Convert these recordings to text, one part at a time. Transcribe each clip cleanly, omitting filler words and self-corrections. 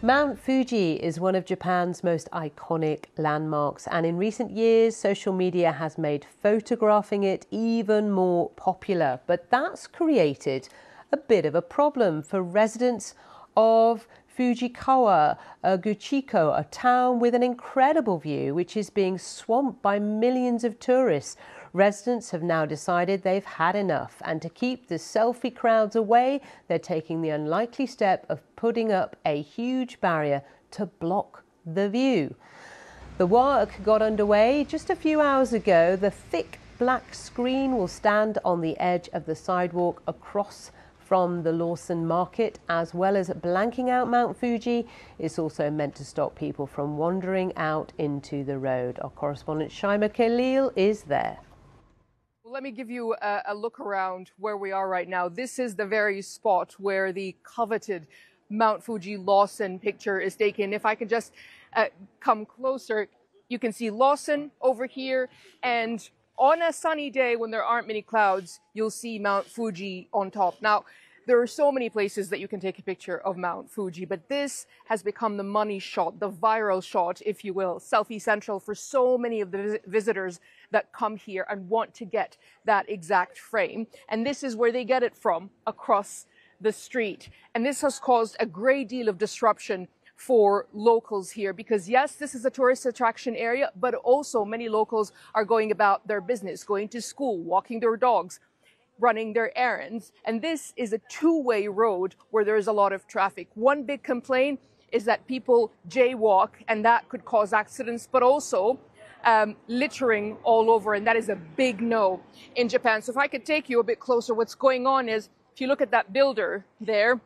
Mount Fuji is one of Japan's most iconic landmarks, and in recent years, social media has made photographing it even more popular. But that's created a bit of a problem for residents of Fujikawaguchiko, a town with an incredible view which is being swamped by millions of tourists. Residents have now decided they've had enough, and to keep the selfie crowds away, they're taking the unlikely step of putting up a huge barrier to block the view. The work got underway just a few hours ago. The thick black screen will stand on the edge of the sidewalk across from the Lawson Market, as well as blanking out Mount Fuji. It's also meant to stop people from wandering out into the road. Our correspondent Shaima Khalil is there. Let me give you a look around where we are right now. This is the very spot where the coveted Mount Fuji Lawson picture is taken. If I can just come closer, you can see Lawson over here, and on a sunny day when there aren't many clouds, you'll see Mount Fuji on top. Now, there are so many places that you can take a picture of Mount Fuji, but this has become the money shot, the viral shot, if you will, selfie central for so many of the visitors that come here and want to get that exact frame. And this is where they get it from, across the street. And this has caused a great deal of disruption for locals here, because yes, this is a tourist attraction area, but also many locals are going about their business, going to school, walking their dogs, running their errands. And this is a two-way road where there is a lot of traffic. One big complaint is that people jaywalk, and that could cause accidents, but also littering all over, and that is a big no in Japan. So if I could take you a bit closer, what's going on is, if you look at that builder there,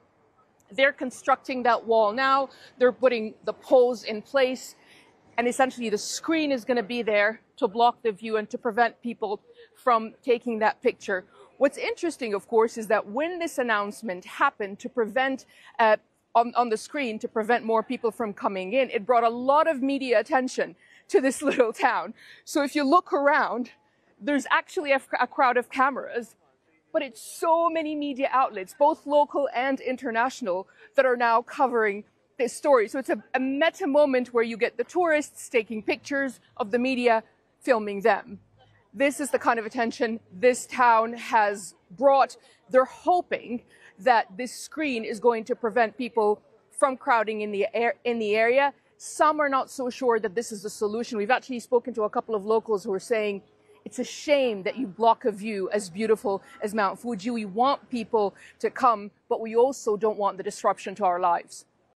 they're constructing that wall now. They're putting the poles in place, and essentially the screen is going to be there to block the view and to prevent people from taking that picture. What's interesting, of course, is that when this announcement happened to prevent, on the screen, to prevent more people from coming in, it brought a lot of media attention to this little town. So if you look around, there's actually a crowd of cameras, but it's so many media outlets, both local and international, that are now covering this story. So it's a meta moment where you get the tourists taking pictures of the media, filming them. This is the kind of attention this town has brought. They're hoping that this screen is going to prevent people from crowding in the area. Some are not so sure that this is the solution. We've actually spoken to a couple of locals who are saying it's a shame that you block a view as beautiful as Mount Fuji. We want people to come, but we also don't want the disruption to our lives.